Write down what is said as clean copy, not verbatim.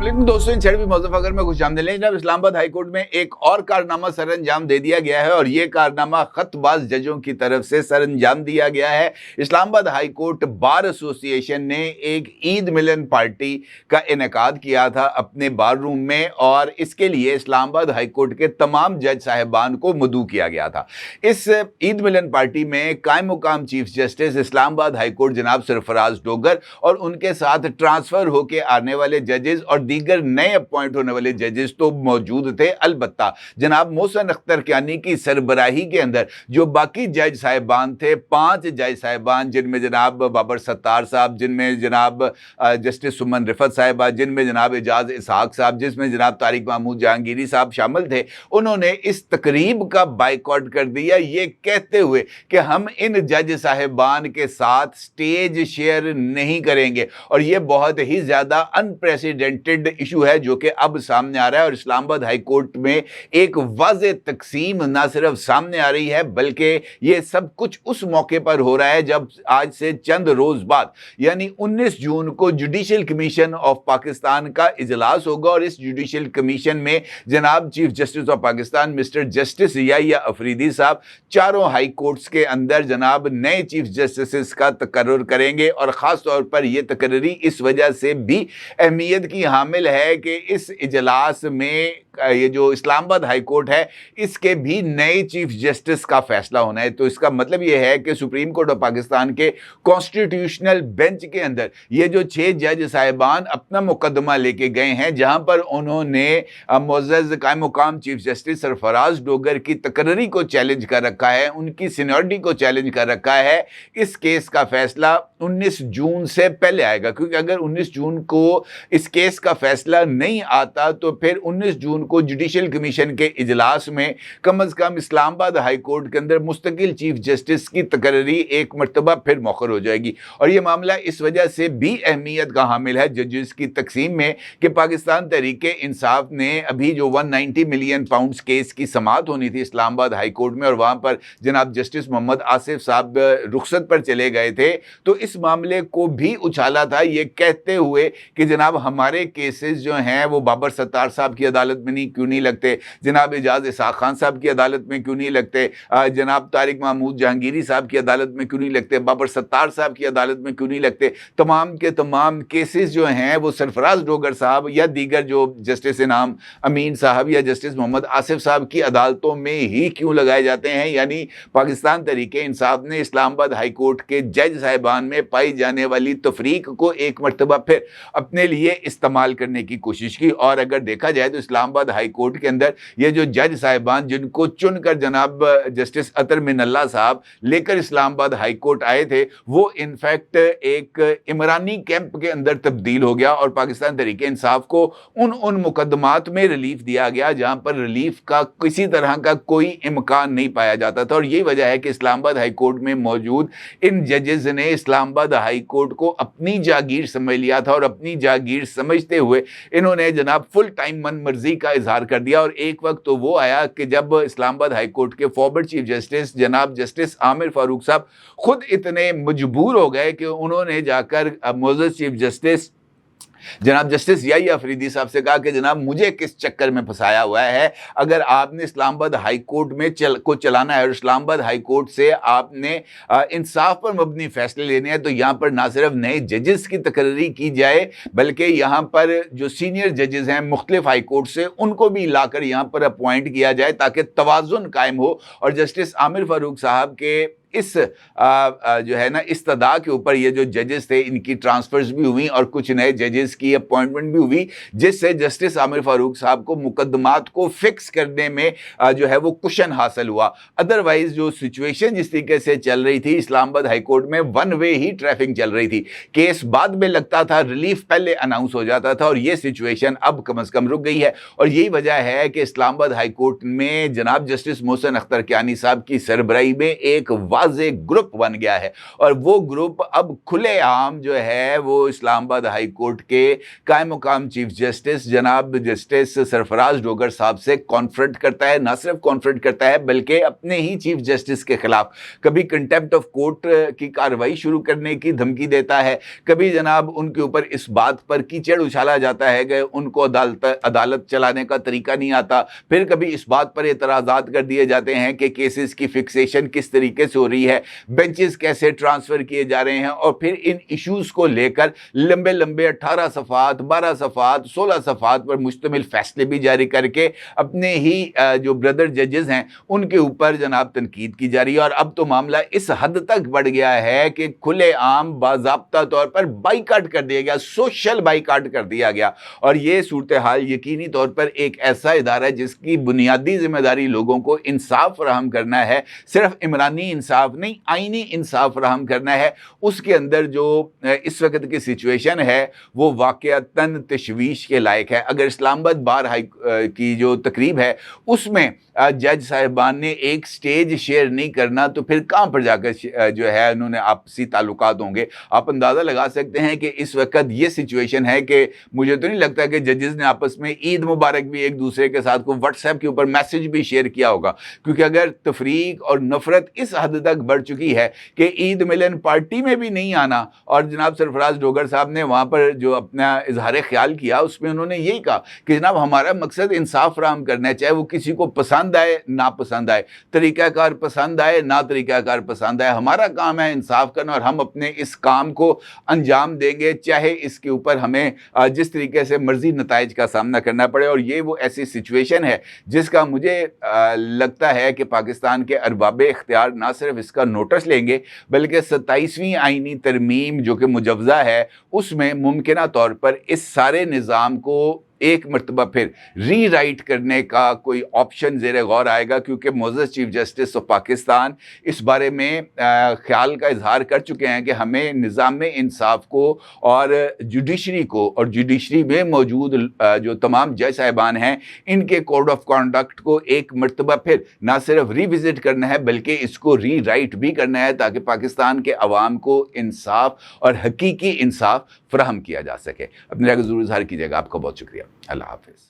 लेकिन दोस्तों इन छठवीं मुज़फ़्फ़र में खुश आमदीद लें। जनाब इस्लामाबाद हाई कोर्ट में एक और कारनामा सर अंजाम दे दिया गया है और ये कारनामा खतबाज जजों की तरफ से सर अंजाम दिया गया है। Islamabad high court bar association ने एक ईद मिलन पार्टी का इनेकाद किया था अपने बार रूम में और इसके लिए इस्लामाबाद हाई कोर्ट के तमाम जज साहिबान को मदऊ किया गया था। इस ईद मिलन पार्टी में कायम मुकाम chief justice Islamabad high court जनाब सरफराज डोगर और उनके साथ ट्रांसफ़र होकर आने वाले जजेस और दीगर नए अपॉइंट होने वाले जजेस तो मौजूद थे। अलबत्ता जनाब मोहसिन अख्तर कियानी की सरबराही के अंदर जो बाकी जज साहिबान थे, 5 जज साहिबान, जिनमें जनाब बाबर सत्तार साहब, जिनमें जनाब जस्टिस सुमन रिफत साहिबा, जिनमें जनाब एजाज इसहाक साहब, जिसमें जनाब तारिक महमूद जहांगीरी साहब शामिल थे, उन्होंने इस तकरीब का बाइकआउट कर दिया, ये कहते हुए कि हम इन जज साहिबान के साथ स्टेज शेयर नहीं करेंगे। और ये बहुत ही ज़्यादा अनप्रेसिडेंटेड इशू है जो कि अब सामने आ रहा है और इस्लामाबाद हाई कोर्ट में एक वाज़े तकसीम ना सिर्फ सामने आ रही है बल्कि ये सब कुछ उस मौके पर हो रहा है जब आज से चंद रोज बाद यानी 19 जून को जुडिशल कमीशन ऑफ पाकिस्तान का इजलास होगा और इस जुडिशल कमीशन में जनाब chief justice of Pakistan mister justice Yahya Afridi साहब चारों हाई कोर्ट्स के अंदर जनाब नए चीफ जस्टिस का तकर्रुर करेंगे और ख़ास तौर पर यह तकर्री इस वजह से भी अहमियत की हामिल है कि इस इजलास में ये जो इस्लामाबाद हाई कोर्ट है इसके भी नए चीफ जस्टिस का फैसला होना है। तो इसका मतलब ये है कि सुप्रीम कोर्ट ऑफ पाकिस्तान के कॉन्स्टिट्यूशनल बेंच के अंदर ये जो 6 जज साहिबान अपना मुकदमा लेके गए हैं जहां पर उन्होंने मुअज़्ज़ज़ कायम मुकाम चीफ जस्टिस सरफराज डोगर की तकर्री को चैलेंज कर रखा है, उनकी सीनियरिटी को चैलेंज कर रखा है, इस केस का फैसला 19 जून से पहले आएगा। क्योंकि अगर 19 जून को इस केस का फैसला नहीं आता तो फिर 19 जून को जुडिशल कमीशन के इजलास में कम अज कम इस्लामाबाद हाई कोर्ट के अंदर मुस्तकिल चीफ जस्टिस की तकर्री एक मरतबा फिर मौखर हो जाएगी। और ये मामला इस वजह से भी अहमियत का हामिल है जजेस की तकसीम में कि पाकिस्तान तहरीक इंसाफ ने अभी जो 190 मिलियन पाउंड्स केस की समाअत होनी थी इस्लामाबाद हाई कोर्ट में और वहाँ पर जनाब जस्टिस मोहम्मद आसिफ साहब रुखसत पर चले गए थे, तो इस मामले को भी उछाला था ये कहते हुए कि जनाब हमारे केसेस जो हैं वो बाबर सत्तार साहब की अदालत में क्यों नहीं लगते, जनाब एजाज इसहाक खान साहब की अदालत में क्यों नहीं लगते, जनाब तारिक महमूद जहांगीरी साहब की अदालत में क्यों नहीं लगते, बाबर सत्तार साहब की अदालत में क्यों नहीं लगते। तमाम के तमाम केसेस जो हैं वो सरफराज डोगर साहब या दीगर जो जस्टिस इनाम अमीन साहब या जस्टिस मोहम्मद आसिफ साहब की अदालतों में ही क्यों लगाए जाते हैं। यानी पाकिस्तान तहरीक इंसाफ ने इस्लामाबाद हाई कोर्ट के जज साहिबान में पाई जाने वाली तफरीक को एक मरतबा फिर अपने लिए इस्तेमाल करने की कोशिश की। और अगर देखा जाए तो इस्लामाबाद हाई कोर्ट के अंदर ये जो जज साहिबान जिनको चुनकर जनाब जस्टिस अतर मिनल्ला साहब लेकर इस्लामाबाद हाई कोर्ट आए थे वो इनफैक्ट एक इमरानी कैंप के अंदर तब्दील हो गया और पाकिस्तान तहरीक इंसाफ को उन मुकदमात में रिलीफ दिया गया जहां पर रिलीफ का किसी तरह का कोई इम्कान नहीं पाया जाता था। और यही वजह है कि इस्लामाबाद हाई कोर्ट में मौजूद इन जजेस ने इस्लामाबाद हाई कोर्ट को अपनी जागीर समझ लिया था और अपनी जागीर समझते हुए इन्होंने जनाब फुल टाइम मन मर्जी का इजहार कर दिया। और एक वक्त तो वो आया कि जब इस्लामाबाद हाई कोर्ट के फॉरवर्ड चीफ जस्टिस जनाब जस्टिस आमिर फारूक साहब खुद इतने मजबूर हो गए कि उन्होंने जाकर मुअज़्ज़ज़ चीफ जस्टिस जनाब जस्टिस याहिया अफरीदी साहब से कहा कि जनाब मुझे किस चक्कर में फंसाया हुआ है, अगर आपने इस्लामाबाद हाई कोर्ट में चलाना है और इस्लामाबाद हाई कोर्ट से आपने इंसाफ पर मबनी फैसले लेने हैं तो यहाँ पर ना सिर्फ नए जजेस की तकर्री की जाए बल्कि यहाँ पर जो सीनियर जजेस हैं मुख्तलिफ हाई कोर्ट से उनको भी लाकर यहाँ पर अपॉइंट किया जाए ताकि तवाज़ुन कायम हो। और जस्टिस आमिर फारूक साहब के इस जो है ना इस्तदा के ऊपर ये जो जजेस थे इनकी ट्रांसफर्स भी हुई और कुछ नए जजेस की अपॉइंटमेंट भी हुई जिससे जस्टिस आमिर फारूक साहब को मुकदमात को फिक्स करने में जो है वो कुशन हासिल हुआ। अदरवाइज जो सिचुएशन जिस तरीके से चल रही थी इस्लामाबाद हाई कोर्ट में वन वे ही ट्रैफिक चल रही थी, केस बाद में लगता था, रिलीफ पहले अनाउंस हो जाता था और ये सिचुएशन अब कम अज़ कम रुक गई है। और यही वजह है कि इस्लामाबाद हाई कोर्ट में जनाब जस्टिस मोहसिन अख्तर कियानी साहब की सरबराही में एक वाज़ेह ग्रुप बन गया है और वो ग्रुप अब खुले आम जो है वो इस्लामाबाद हाई कोर्ट के कायम मुकाम चीफ जस्टिस जनाब जस्टिस सरफराज डोगर साहब से कॉन्फ्रेंट करता है। ना सिर्फ कॉन्फ्रेंट करता है बल्कि अपने ही चीफ जस्टिस के खिलाफ कभी कंटेम्प्ट ऑफ कोर्ट की कार्रवाई शुरू करने की धमकी देता है, कभी जनाब उनके ऊपर इस बात पर कीचड़ उछाला जाता है कि उनको अदालत चलाने का तरीका नहीं आता, फिर कभी इस बात पर एतराज़ात कर दिए जाते हैं कि केसेस की फिक्सेशन किस तरीके से हो रही है, बेंचेस कैसे ट्रांसफ़र किए जा रहे हैं, और फिर इन इश्यूज़ को लेकर लंबे लंबे 18 सफ़ात 12 सफ़ात 16 सफ़ात पर मुश्तमिल फैसले भी जारी करके अपने ही जो ब्रदर जजेस हैं उनके ऊपर जनाब तनकीद की जा रही है। और अब तो मामला इस हद तक बढ़ गया है कि खुले आम बाज़ाब्ता तौर पर बाइकाट कर दिया गया, सोशल बाइकाट कर दिया गया। और ये सूरत हाल यकीनी तौर पर एक ऐसा इदारा है जिसकी बुनियादी जिम्मेदारी लोगों को इंसाफ फराहम करना है, सिर्फ इमरानी इंसाफ नहीं आईनी इंसाफ फराहम करना है। उसके अंदर जो इस वक्त की सिचुएशन है वो वाक़अतन तशवीश के लायक है। अगर इस्लामाबाद बार हाई की जो तकरीब है उसमें जज साहिबान ने एक स्टेज शेयर नहीं करना तो फिर कहाँ पर जाकर जो है उन्होंने आपसी ताल्लुकात होंगे। आप अंदाज़ा लगा सकते हैं कि इस वक्त ये सिचुएशन है कि मुझे तो नहीं लगता कि जजेस ने आपस में ईद मुबारक भी एक दूसरे के साथ को व्हाट्सएप के ऊपर मैसेज भी शेयर किया होगा, क्योंकि अगर तफरीक और नफरत इस हद तक बढ़ चुकी है कि ईद मिलन पार्टी में भी नहीं आना। और जनाब सरफराज डोगर साहब ने वहाँ पर जो अपना इजहार ख्याल किया उसमें उन्होंने यही कहा कि जनाब हमारा मकसद इंसाफ फराहम करना है, चाहे वो किसी को पसंद आए ना पसंद आए, तरीक़ाकार पसंद आए ना तरीक़ाकार पसंद आए, हमारा काम है इंसाफ करना और हम अपने इस काम को अंजाम देंगे चाहे इसके ऊपर हमें जिस तरीके से मर्जी नताइज का सामना करना पड़े। और ये वो ऐसी सिचुएशन है जिसका मुझे लगता है कि पाकिस्तान के अरबाब इख्तियार ना सिर्फ इसका नोटिस लेंगे बल्कि 27वीं आईनी तरमीम जो कि मुजवज़ा है उसमें मुमकिना तौर पर इस सारे निज़ाम को एक मरतबा फिर री राइट करने का कोई ऑप्शन ज़ेरे गौर आएगा, क्योंकि मोअज़्ज़ज़ चीफ जस्टिस ऑफ पाकिस्तान इस बारे में ख्याल का इजहार कर चुके हैं कि हमें निज़ाम इंसाफ को और जुडिशरी को और जुडिशरी में मौजूद जो तमाम जज साहिबान हैं इनके कोड ऑफ कॉन्डक्ट को एक मरतबा फिर ना सिर्फ रिविज़िट करना है बल्कि इसको री राइट भी करना है ताकि पाकिस्तान के अवाम को इंसाफ और हकीकी इंसाफ फराहम किया जा सके। अपनी राय को ज़रूर इज़हार कीजिएगा। आपका बहुत शुक्रिया। अल्लाह हाफ़िज़।